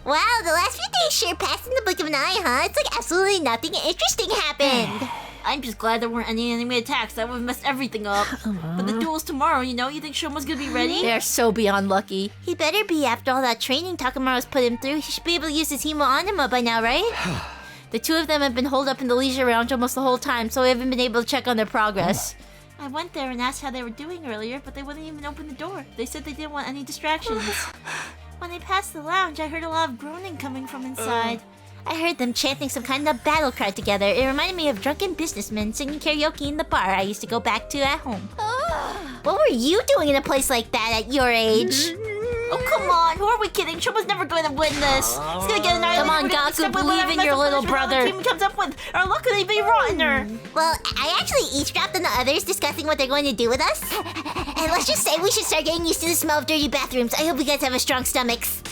Wow, the last few days sure passed in the blink of an eye, huh? It's like absolutely nothing interesting happened. I'm just glad there weren't any enemy attacks. That would have messed everything up. But the duel's tomorrow, you know? You think Shouma's gonna be ready? They are so beyond lucky. He better be after all that training Takamaru's put him through. He should be able to use his Himo Anima by now, right? The two of them have been holed up in the leisure lounge almost the whole time, so we haven't been able to check on their progress. I went there and asked how they were doing earlier, but they wouldn't even open the door. They said they didn't want any distractions. When they passed the lounge, I heard a lot of groaning coming from inside. I heard them chanting some kind of battle cry together. It reminded me of drunken businessmen singing karaoke in the bar I used to go back to at home. What were you doing in a place like that at your age? Oh, come on. Who are we kidding? Shouma's never going to win this. He's going to get an island. Come on, Gaku, believe in your little brother. Team comes up with, or look, they be rottener. Well, I actually eavesdropped on the others discussing what they're going to do with us. And let's just say we should start getting used to the smell of dirty bathrooms. I hope you guys have a strong stomachs.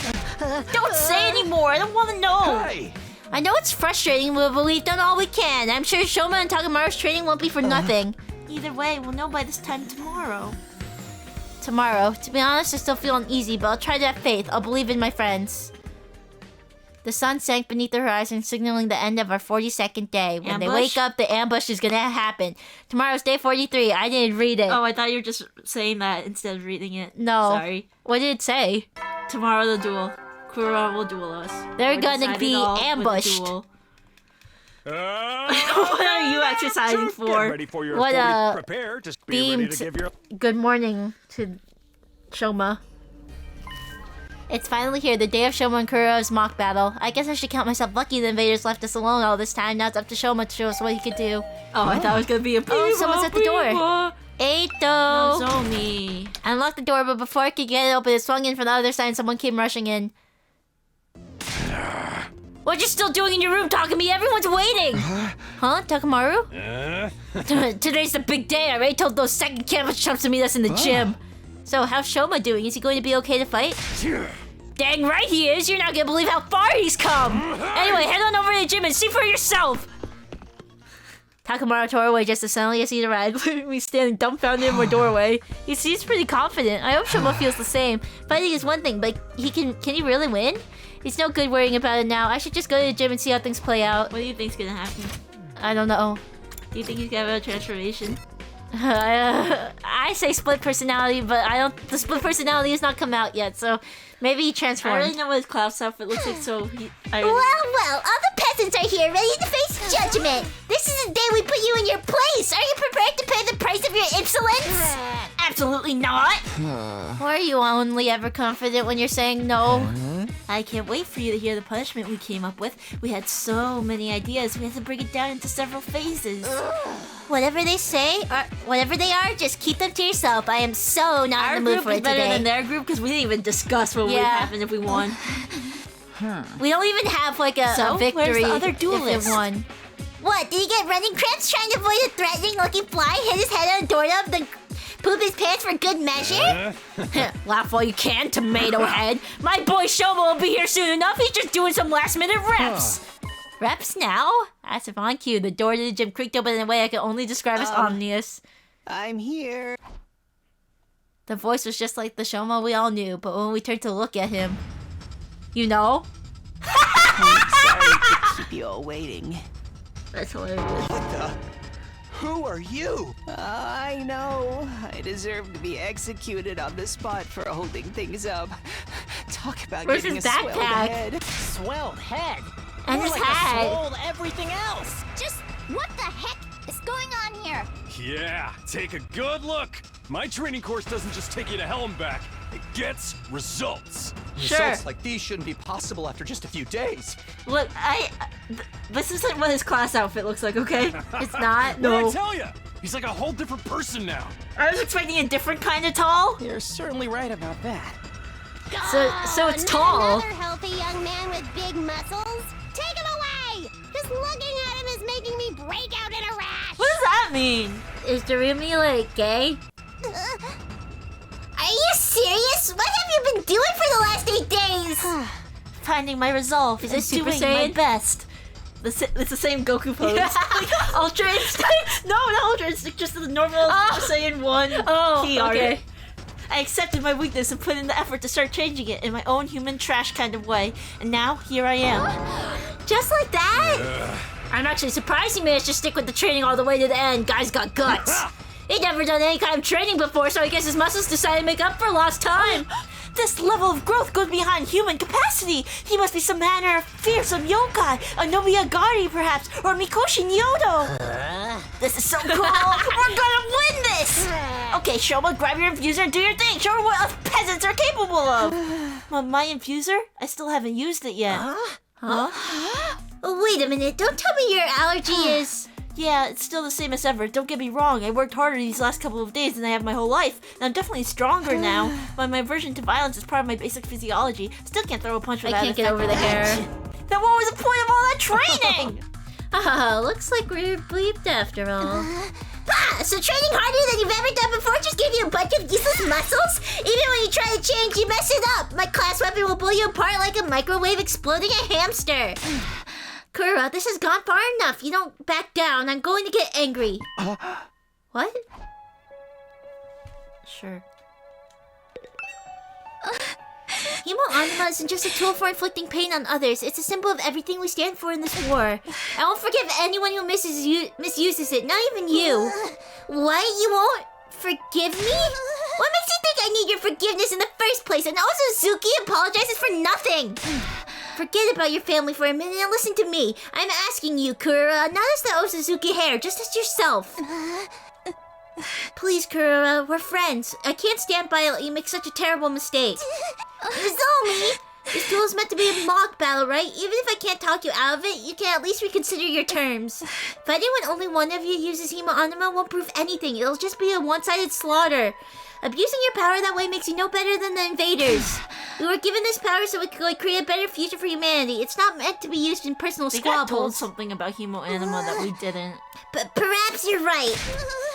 Don't say anymore. I don't want to know. Hey. I know it's frustrating, but we've done all we can. I'm sure Shouma and Takamaru's training won't be for nothing. Either way, we'll know by this time tomorrow. Tomorrow. To be honest, I still feel uneasy, but I'll try to have faith. I'll believe in my friends. The sun sank beneath the horizon, signaling the end of our 42nd day. When they Ambush? wake up, the ambush is gonna happen. Tomorrow's day 43. I didn't read it. Oh, I thought you were just saying that instead of reading it. No. Sorry. What did it say? Tomorrow the duel. Kurara will duel us. They're We're gonna deciding be all with the ambushed. duel. What are you exercising Get for? ready for your What 40th prepare. Just be ready to give your... Good morning to Shouma. It's finally here, the day of Shouma and Kurara's mock battle. I guess I should count myself lucky the invaders left us alone all this time. Now it's up to Shouma to show us what he could do. Oh, I thought it was gonna be a Oh, someone's at the door. EITO! Nozomi. I unlocked the door, but before I could get it open, it swung in from the other side and someone came rushing in. What you still doing in your room talking to me? Everyone's waiting! Huh, Takamaru? Today's the big day. I already told those second campus chumps to meet us in the gym. So, how's Shouma doing? Is he going to be okay to fight? Dang right he is! You're not gonna believe how far he's come! Anyway, head on over to the gym and see for yourself! Takamaru tore away just as suddenly as he arrived, leaving me standing dumbfounded in my doorway. He seems pretty confident. I hope Shouma feels the same. Fighting is one thing, but can he really win? It's no good worrying about it now. I should just go to the gym and see how things play out. What do you think's gonna happen? I don't know. Do you think he's gonna have a transformation? I say split personality, but the split personality has not come out yet, so maybe he transformed. I already know what his class outfit looks like, so Well, all the peasants are here, ready to face judgment. This is the day we put you in your place. Are you prepared to pay the price of your insolence? Absolutely not! Or are you only ever confident when you're saying no? I can't wait for you to hear the punishment we came up with. We had so many ideas, we had to break it down into several phases. Whatever they say, or whatever they are, just keep them to yourself. I am so not in the mood for it better today. than their group because we didn't even discuss what would happen if we won. We don't even have like a victory where's the other if duelist? it won. What, did he get running cramps trying to avoid a threatening looking fly, hit his head on a doorknob, then poop his pants for good measure? Laugh while you can, tomato head. My boy Shouma will be here soon enough. He's just doing some last minute reps. Reps now? As if on cue, the door to the gym creaked open in a way I can only describe as ominous. I'm here. The voice was just like the Shouma we all knew, but when we turned to look at him, you know? Sorry to keep you all waiting. That's hilarious. What the? Who are you? I know. I deserve to be executed on the spot for holding things up. Talk about Where's getting his a swelled backpack? head. Swelled head. And More his like hat. a swelled everything else. Just what the heck is going on here? Yeah, take a good look. My training course doesn't just take you to hell and back. It gets results. Results like these shouldn't be possible after just a few days. Look, this isn't what his class outfit looks like, okay? It's not. What did I tell you? He's like a whole different person now. I was expecting a different kind of tall. You're certainly right about that. So it's Not tall. Another healthy young man with big muscles? Take him away! Just looking at him is making me break out in a rash! What does that mean? Is Doremi like gay? Are you serious? What have you been doing for the last 8 days? Finding my resolve Is and it Super doing my Saiyan? best. It's the same Goku pose. Ultra Instinct? No, not Ultra Instinct, just the normal Super Saiyan 1 key art. okay. I accepted my weakness and put in the effort to start changing it in my own human trash kind of way. And now, here I am. Just like that? I'm actually surprised he managed to stick with the training all the way to the end. Guy's got guts. He'd never done any kind of training before, so I guess his muscles decided to make up for lost time. This level of growth goes beyond human capacity. He must be some manner of fearsome yokai, a Nobuyagari perhaps, or Mikoshi Nyoto. This is so cool. We're gonna win this. Okay, Shouma, grab your infuser and do your thing. Show her what us peasants are capable of. My infuser? I still haven't used it yet. Wait a minute, don't tell me your allergy is... Yeah, it's still the same as ever. Don't get me wrong. I worked harder these last couple of days than I have my whole life. And I'm definitely stronger now. But my aversion to violence is part of my basic physiology. Still can't throw a punch without can't get over the hair. Then what was the point of all that training? Looks like we're bleeped after all. So training harder than you've ever done before just gave you a bunch of useless muscles? Even when you try to change, you mess it up. My class weapon will blow you apart like a microwave exploding a hamster. Kurara, this has gone far enough. You don't back down. I'm going to get angry. What? Sure. Himo Anima isn't just a tool for inflicting pain on others. It's a symbol of everything we stand for in this war. I won't forgive anyone who misuses it, not even you. What? You won't forgive me? What makes you think I need your forgiveness in the first place? And Osuzuki apologizes for nothing. Forget about your family for a minute and listen to me. I'm asking you, Kurara, not as the Osuzuki hair, just as yourself. Please, Kurara, we're friends. I can't stand by and let you make such a terrible mistake. Nozomi! This duel is meant to be a mock battle, right? Even if I can't talk you out of it, you can at least reconsider your terms. Fighting when only one of you uses Himo Anima won't prove anything. It'll just be a one-sided slaughter. Abusing your power that way makes you no better than the invaders. We were given this power so we could create a better future for humanity. It's not meant to be used in personal We got told squabbles. something about Himo Anima that we didn't. But perhaps you're right.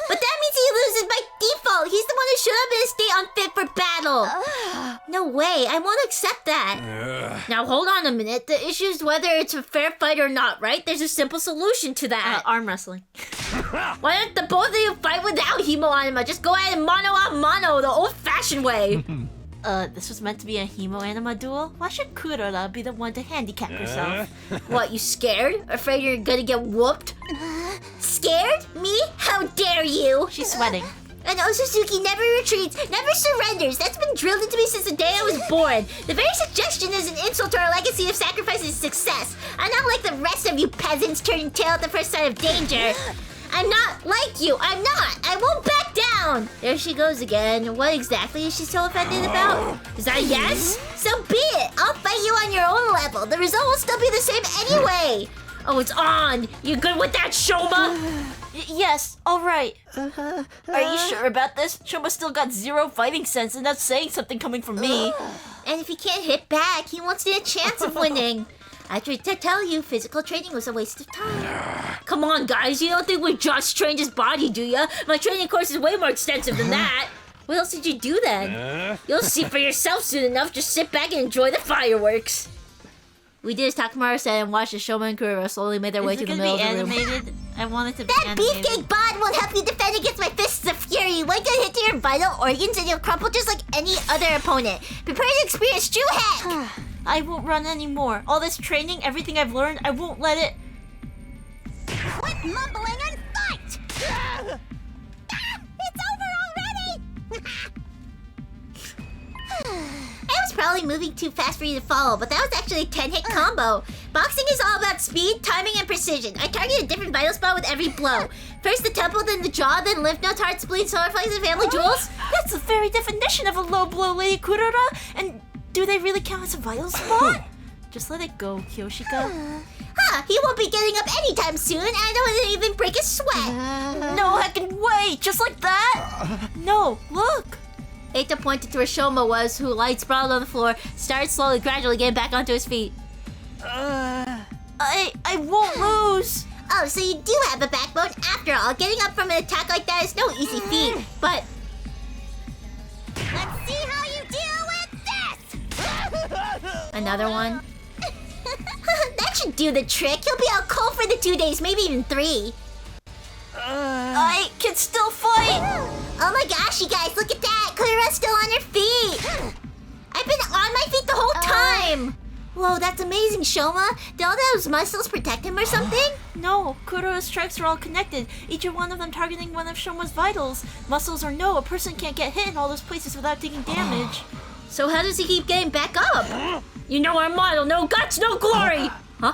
But that means he loses by default. He's the one who showed up in a state unfit for battle. No way. I won't accept that. Now hold on a minute. The issue is whether it's a fair fight or not, right? There's a simple solution to that. Arm wrestling. Why don't the both of you fight without Himo Anima? Just go ahead and mano a mano the old-fashioned way. This was meant to be a Himo Anima duel? Why should Kurara be the one to handicap herself? What, you scared? Afraid you're gonna get whooped? Scared? Me? How dare you? She's sweating. And Otsutsuki never retreats, never surrenders. That's been drilled into me since the day I was born. The very suggestion is an insult to our legacy of sacrifice and success. I'm not like the rest of you peasants turning tail at the first sign of danger. I'm not like you. I'm not. I won't back down. There she goes again. What exactly is she so offended about? Is that a yes? So be it. I'll fight you on your own level. The result will still be the same anyway. Oh, it's on. You good with that, Shouma? Yes, alright. Are you sure about this? Shouma still got 0 fighting sense, and that's saying something coming from me. And if he can't hit back, he won't stand a chance of winning. I tried to tell you, physical training was a waste of time. Come on, guys. You don't think we just trained his body, do ya? My training course is way more extensive than that. What else did you do then? You'll see for yourself soon enough. Just sit back and enjoy the fireworks. We did as Takamaru said and watched as Shouma and Kurara slowly made their way to the middle of the room. Animated? I want it to be That animated. beefcake bod won't help you defend against my fists of fury. One good hit to your vital organs and you'll crumple just like any other opponent. Prepare to experience true heck. I won't run anymore. All this training, everything I've learned, I won't let it... Quit mumbling and fight! It's over already! I was probably moving too fast for you to follow, but that was actually a 10-hit combo. Boxing is all about speed, timing, and precision. I target a different vital spot with every blow. First the temple, then the jaw, then lymph nodes, heart, spleen, solar plexus, and family jewels. That's the very definition of a low blow, Lady Kurara! And do they really count as a vital spot? Just let it go, Kyoshika. He won't be getting up anytime soon, and I don't want to even break a sweat. No heckin' way! Just like that? No, look! EITO pointed to where Shouma was, who lied sprawled on the floor, started slowly, gradually getting back onto his feet. I won't lose! Oh, so you do have a backbone after all. Getting up from an attack like that is no easy feat, but... Let's see how you deal with this! Another one? That should do the trick. He'll be out cold for the 2 days, maybe even 3. I can still fight! Oh my gosh, you guys, look at that! Kurara's still on her feet! I've been on my feet the whole time! Whoa, that's amazing, Shouma! Did all those muscles protect him or something? No, Kurara's strikes are all connected, each one of them targeting one of Shoma's vitals. Muscles or no, a person can't get hit in all those places without taking damage. So how does he keep getting back up? You know our motto, no guts, no glory! Huh?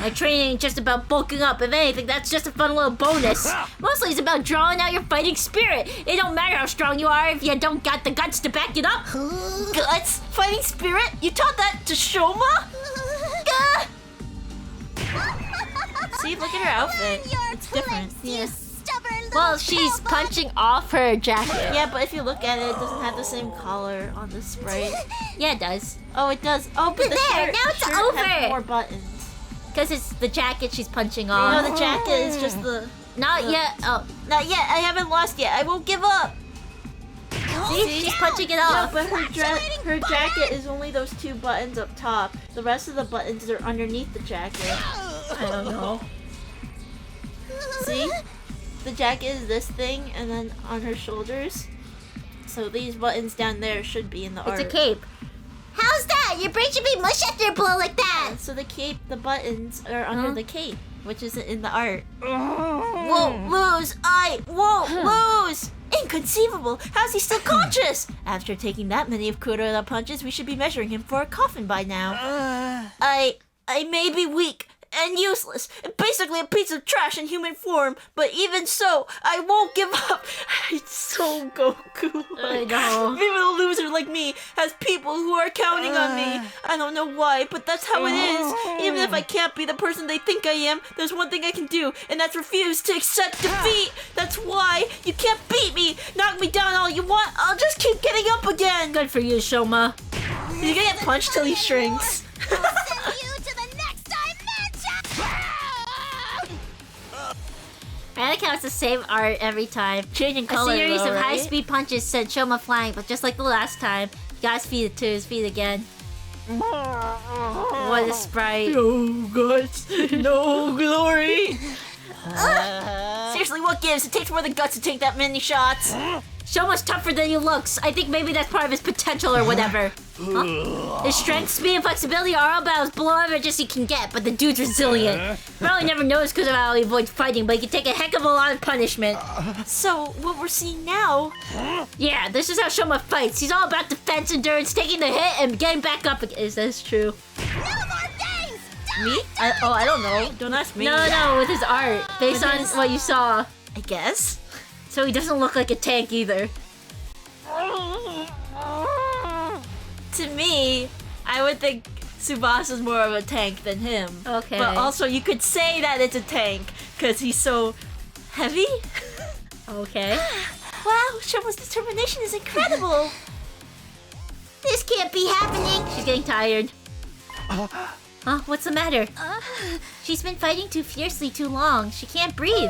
My training ain't just about bulking up. If anything, that's just a fun little bonus. Mostly it's about drawing out your fighting spirit. It don't matter how strong you are if you don't got the guts to back it up. Guts? Fighting spirit? You taught that to Shoma? See, look at her outfit. It's different. You stubborn little Well, she's tailbone. punching off her jacket. Yeah, but if you look at it, it doesn't have the same collar on the sprite. Yeah, it does. Oh, it does. Oh, but the There, shirt, now it's shirt over. has more buttons. Because it's the jacket she's punching No, off. the jacket is just the... Not yet. Oh, Not yet. I haven't lost yet. I won't give up. see? She's punching it No, off. but her jacket is only those 2 buttons up top. The rest of the buttons are underneath the jacket. I don't know. See? The jacket is this thing, and then on her shoulders. So these buttons down there should be in the art. It's a cape. How's that? Your brain should be mush after a blow like that. So the cape, the buttons are under the cape, which isn't in the art. Won't lose! I won't lose! Inconceivable! How's he still conscious? After taking that many of Kurara punches, we should be measuring him for a coffin by now. I may be weak, and useless, and basically a piece of trash in human form. But even so, I won't give up. It's so Goku. I know. Even a loser like me has people who are counting on me. I don't know why, but that's how it is. Even if I can't be the person they think I am, there's one thing I can do, and that's refuse to accept defeat. That's why you can't beat me. Knock me down all you want. I'll just keep getting up again. Good for you, Shouma. He's gonna get punched till he shrinks. I'll send you to the next dimension! I like how it's the same art every time. Changing color, A series though, of right? high-speed punches sent Shouma flying, but just like the last time, he got his feet to his feet again. What a sprite. No guts, no glory. Seriously, what gives? It takes more than guts to take that many shots. Shouma's tougher than he looks. I think maybe that's part of his potential or whatever. His strength, speed, and flexibility are all about as below average as he can get, but the dude's resilient. Probably never noticed because of how he avoids fighting, but he can take a heck of a lot of punishment. So, what we're seeing now... Yeah, this is how Shouma fights. He's all about defense, endurance, taking the hit, and getting back up again. Is this true? No more things! Me? I don't know. Don't ask me. No, with his art. Based on what you saw. I guess. So he doesn't look like a tank either. To me, I would think Tsubasa's more of a tank than him. Okay. But also, you could say that it's a tank, because he's so heavy. Okay. Wow, Shouma's determination is incredible. This can't be happening. She's getting tired. Huh? What's the matter? She's been fighting too fiercely too long. She can't breathe.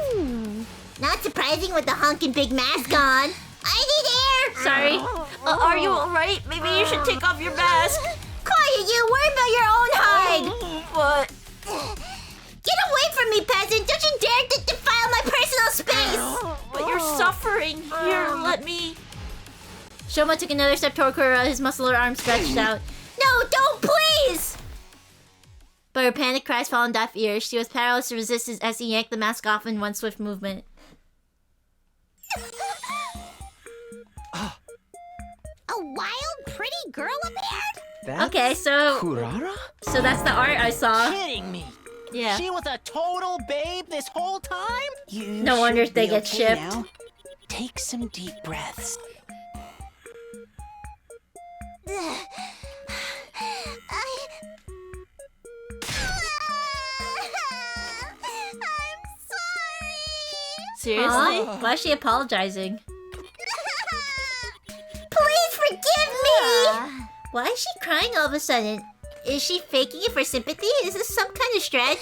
Not surprising with the honkin' big mask on. I need air. Sorry. Are you alright? Maybe you should take off your mask. Quiet, you. Worry about your own hide. But... Get away from me, peasant. Don't you dare to defile my personal space. But you're suffering. Here, let me... Shouma took another step toward Kurara, his muscular arm stretched out. No, don't, please. But her panicked cries fell on deaf ears. She was powerless to resist as he yanked the mask off in one swift movement. A wild, pretty girl appeared? That's Okay, so Kurara? that's the art I saw. Kidding me. Yeah. She was a total babe this whole time? You No wonder should they be get okay shipped. now. Take some deep breaths. I'm sorry. Seriously? Huh? Why is she apologizing? Please forgive me. Why is she crying all of a sudden? Is she faking it for sympathy? Is this some kind of strategy?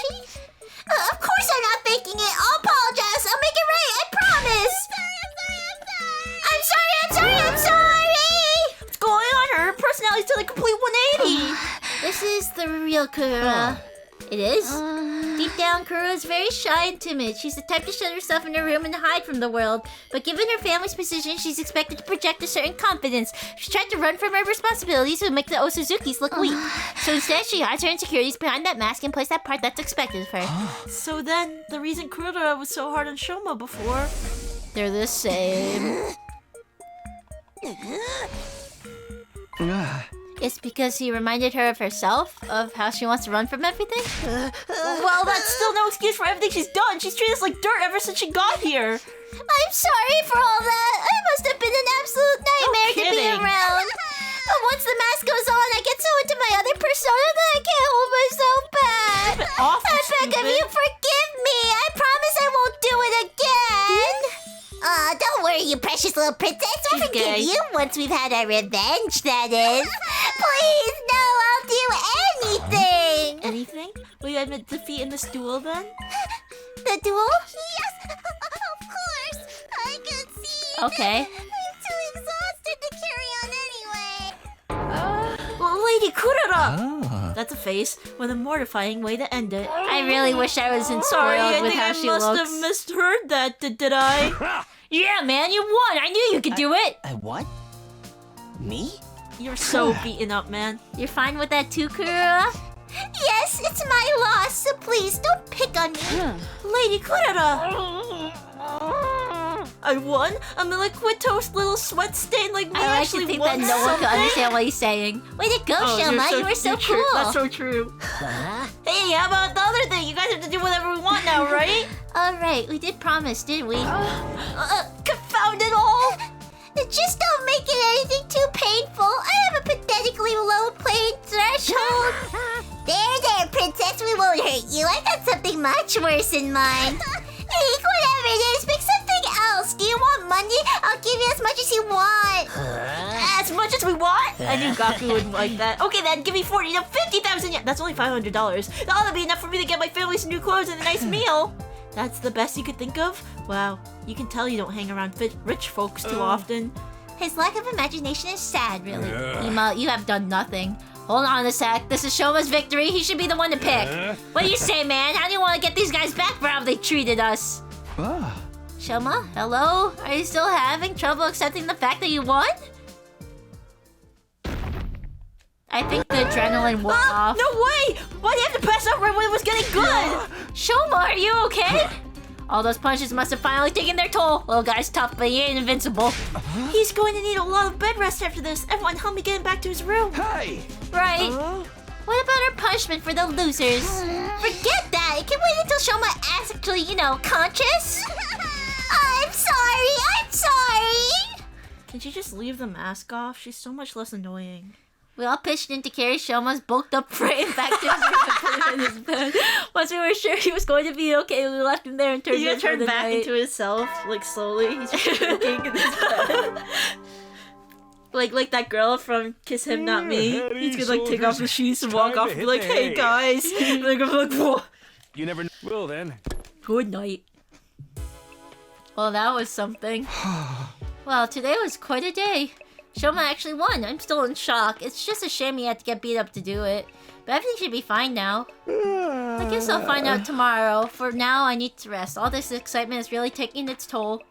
Of course I'm not faking it. I'll apologize. I'll make it right. I promise. I'm sorry. What's going on? Her personality's done a complete 180. This is the real Kurara. It is? Deep down, Kurara is very shy and timid. She's the type to shut herself in her room and hide from the world. But given her family's position, she's expected to project a certain confidence. She's tried to run from her responsibilities and make the Osuzukis look weak. So instead, she hides her insecurities behind that mask and plays that part that's expected of her. So then, the reason Kurara was so hard on Shouma before... They're the same. It's because he reminded her of herself, of how she wants to run from everything? Well, that's still no excuse for everything she's done. She's treated us like dirt ever since she got here. I'm sorry for all that. I must have been an absolute nightmare to be kidding. around. But once the mask goes on, I get so into my other persona that I can't hold myself back. Awful I beg of stupid. you, forgive me. I promise I won't do it again. Don't worry, you precious little princess. We'll She's forgive gay. you once we've had our revenge, that is. Please, no, I'll do anything. Anything? Will you admit defeat in this duel then? The duel? Yes, of course. I could see. Okay. I'm too exhausted to carry on anyway. Well, Lady Kurara! That's a face. What a mortifying way to end it. I really wish I wasn't Sorry, spoiled I with think how I she must looks. have misheard that, did I? Yeah, man, you won! I knew you could do it! I what? Me? You're so beaten up, man. You're fine with that too, Kurara? Yes, it's my loss, so please don't pick on me. Lady Kurara! I won? A miliquitous little sweat stain like me I like to actually think won that no one something? could understand what he's saying. Way to go, Oh, Shouma. You were so you're true. cool. That's so true. Hey, how about the other thing? You guys have to do whatever we want now, right? Alright, we did promise, didn't we? Confound it all! Just don't make it anything too painful. I have a pathetically low pain threshold. There, princess. We won't hurt you. I got something much worse in mind. Hey, whatever it is, pick something else. Do you want money? I'll give you as much as you want. As much as we want? I knew Goku wouldn't like that. Okay then, give me 40 to 50,000 yen. That's only $500. That ought to be enough for me to get my family some new clothes and a nice meal. That's the best you could think of? Wow, you can tell you don't hang around rich folks too often. His lack of imagination is sad, really. You have done nothing. Hold on a sec. This is Shouma's victory. He should be the one to pick. What do you say, man? How do you want to get these guys back for how they treated us? Shouma, hello? Are you still having trouble accepting the fact that you won? I think the adrenaline wore off. No way! Why do you have to pass out right when it was getting good? Shouma, are you okay? All those punches must have finally taken their toll. Little guy's tough, but he ain't invincible. He's going to need a lot of bed rest after this. Everyone help me get him back to his room. Hey! Right. What about our punishment for the losers? Forget that. It can wait until Shouma actually, conscious. I'm sorry. Can she just leave the mask off? She's so much less annoying. We all pitched in to carry Shouma's bulked up frame back to his room and put him in his bed. Once we were sure he was going to be okay, we left him there and turned him for the back night. into himself, like slowly. He's just looking in his bed. Like that girl from Kiss Him Not Me. He's gonna take off his shoes and walk off and be like, hey guys. And they're gonna be like, whoa. You never will then. Good night. Well, that was something. Well, today was quite a day. Shouma actually won. I'm still in shock. It's just a shame he had to get beat up to do it. But everything should be fine now. I guess I'll find out tomorrow. For now, I need to rest. All this excitement is really taking its toll.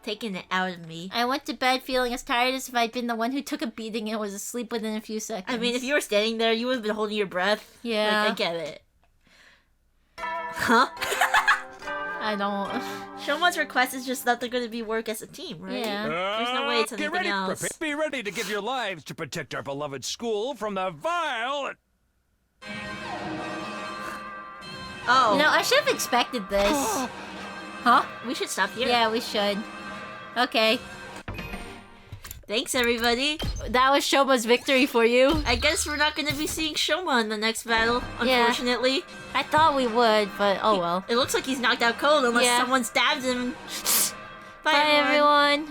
Taking it out of me. I went to bed feeling as tired as if I'd been the one who took a beating and was asleep within a few seconds. I mean, if you were standing there, you would have been holding your breath. Yeah. Like, I get it. Huh? I don't... Shouma's request is just that they're going to be work as a team, right? Yeah. There's no way it's Get anything ready, else. Be ready to give your lives to protect our beloved school from the vile... Oh. I should have expected this. Huh? We should stop here. Yeah, we should. Okay. Thanks, everybody. That was Shouma's victory for you. I guess we're not going to be seeing Shouma in the next battle, unfortunately. I thought we would, but oh well. It looks like he's knocked out cold unless someone stabs him. Bye, Bye everyone.